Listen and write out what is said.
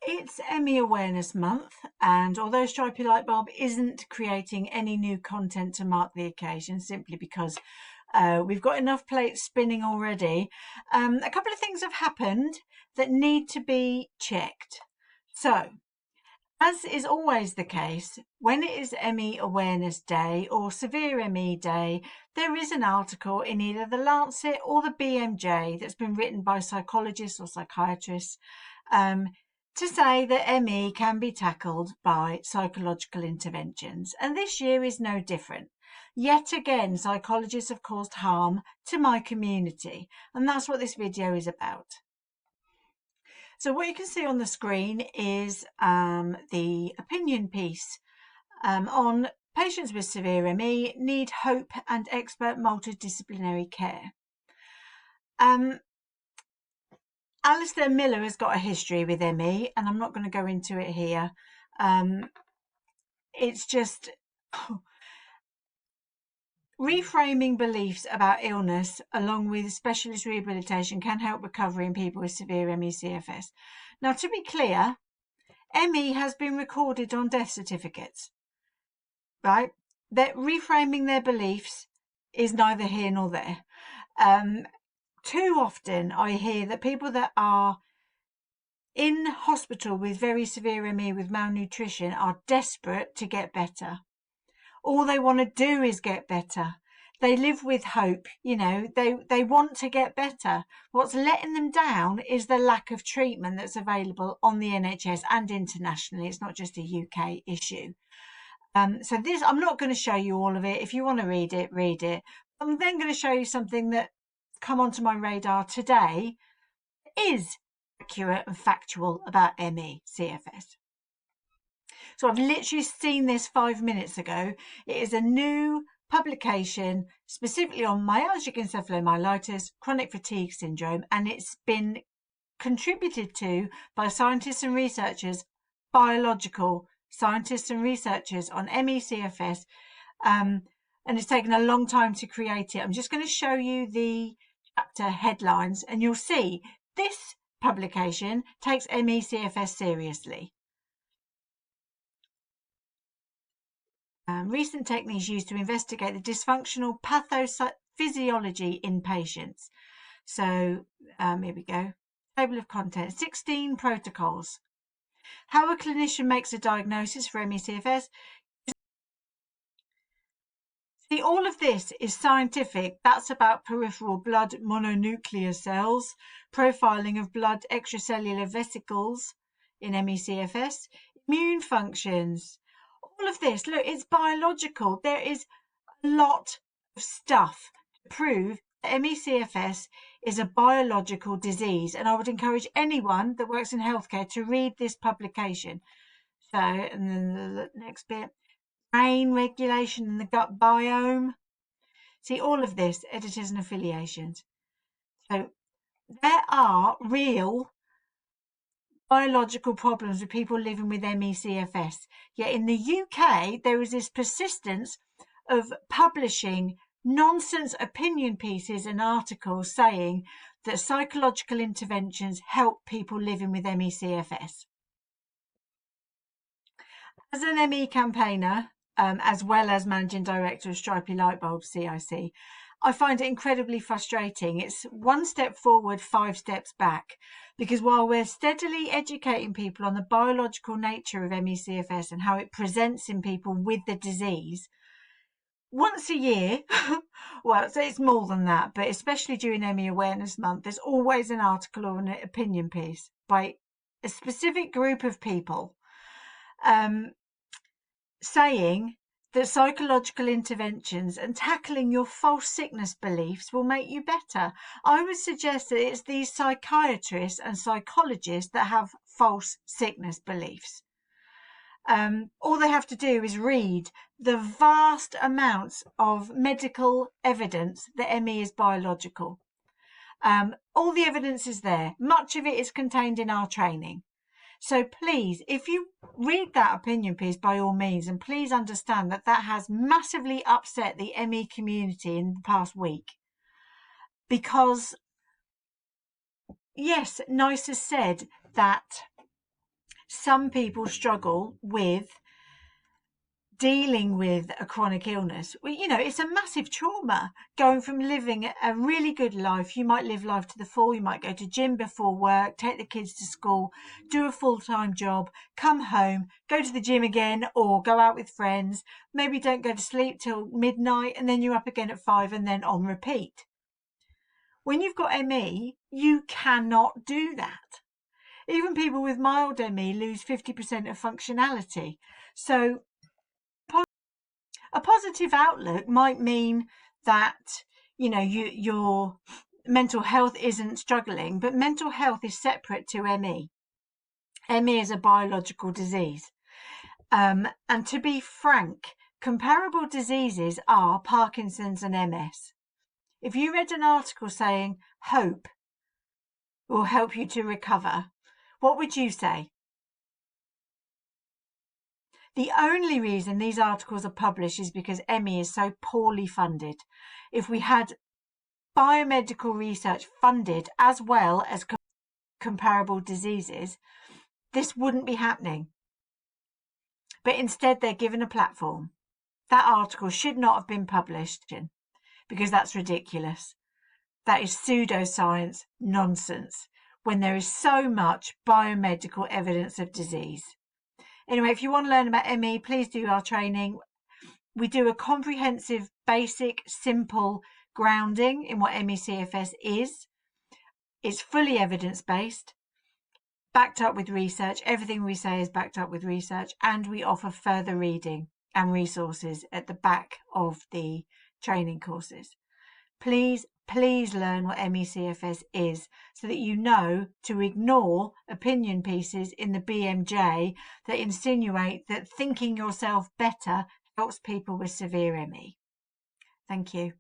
It's ME Awareness Month, and although Stripey Lightbulb isn't creating any new content to mark the occasion, simply because we've got enough plates spinning already, a couple of things have happened that need to be checked. So, as is always the case, when it is ME Awareness Day or Severe ME Day, there is an article in either the Lancet or the BMJ that's been written by psychologists or psychiatrists to say that ME can be tackled by psychological interventions. And this year is no different. Yet again, psychologists have caused harm to my community, and that's what this video is about. So what you can see on the screen is the opinion piece on patients with severe ME need hope and expert multidisciplinary care. Alistair Miller has got a history with ME, and I'm not going to go into it here. It's just reframing beliefs about illness along with specialist rehabilitation can help recovery in people with severe ME C.F.S. Now, to be clear, ME has been recorded on death certificates, right? That reframing their beliefs is neither here nor there. Too often I hear that people that are in hospital with very severe ME with malnutrition are desperate to get better. All they want to do is get better. They live with hope, they want to get better. What's letting them down is the lack of treatment that's available on the NHS and internationally. It's not just a UK issue. So this, I'm not going to show you all of it. If you want to read it, read it. I'm then going to show you something that come onto my radar today is accurate and factual about ME CFS. So I've literally seen this 5 minutes ago. It is a new publication specifically on myalgic encephalomyelitis, chronic fatigue syndrome, and it's been contributed to by scientists and researchers, biological scientists and researchers on ME CFS, and it's taken a long time to create it. I'm just going to show you the chapter headlines, and you'll see this publication takes ME CFS seriously. Recent techniques used to investigate the dysfunctional pathophysiology in patients. So here we go. Table of contents, 16 protocols. How a clinician makes a diagnosis for ME CFS. See, all of this is scientific. That's about peripheral blood mononuclear cells, profiling of blood extracellular vesicles in ME CFS, immune functions. All of this, look, it's biological. There is a lot of stuff to prove that ME CFS is a biological disease, and I would encourage anyone that works in healthcare to read this publication. So, and then the next bit, brain regulation and the gut biome. See, all of this, editors and affiliations. So there are real biological problems with people living with ME CFS. Yet in the UK, there is this persistence of publishing nonsense opinion pieces and articles saying that psychological interventions help people living with ME CFS. As an ME campaigner, as well as managing director of Stripey Lightbulb CIC, I find it incredibly frustrating. It's one step forward, 5 steps back, because while we're steadily educating people on the biological nature of ME CFS and how it presents in people with the disease, once a year, well, so it's more than that, but especially during ME Awareness Month, there's always an article or an opinion piece by a specific group of people saying that psychological interventions and tackling your false sickness beliefs will make you better. I would suggest that it's these psychiatrists and psychologists that have false sickness beliefs. All they have to do is read the vast amounts of medical evidence that ME is biological. All the evidence is there. Much of it is contained in our training. So please, if you read that opinion piece, by all means, and please understand that that has massively upset the ME community in the past week. Because, yes, NICE has said that some people struggle with dealing with a chronic illness. Well, it's a massive trauma going from living a really good life. You might live life to the full. You might go to gym before work, take the kids to school, do a full-time job, come home, go to the gym again, or go out with friends. Maybe don't go to sleep till midnight, and then you're up again at 5 and then on repeat. When you've got ME, you cannot do that. Even people with mild ME lose 50% of functionality. So a positive outlook might mean that your mental health isn't struggling, but mental health is separate to ME. ME is a biological disease. And to be frank, comparable diseases are Parkinson's and MS. If you read an article saying hope will help you to recover, what would you say? The only reason these articles are published is because ME is so poorly funded. If we had biomedical research funded as well as comparable diseases, this wouldn't be happening. But instead, they're given a platform. That article should not have been published because that's ridiculous. That is pseudoscience nonsense when there is so much biomedical evidence of disease. Anyway, if you want to learn about ME, please do our training. We do a comprehensive, basic, simple grounding in what ME/C.F.S is. It's fully evidence-based, backed up with research. Everything we say is backed up with research, and we offer further reading and resources at the back of the training courses. Please learn what ME/C.F.S is so that you know to ignore opinion pieces in the BMJ that insinuate that thinking yourself better helps people with severe ME. Thank you.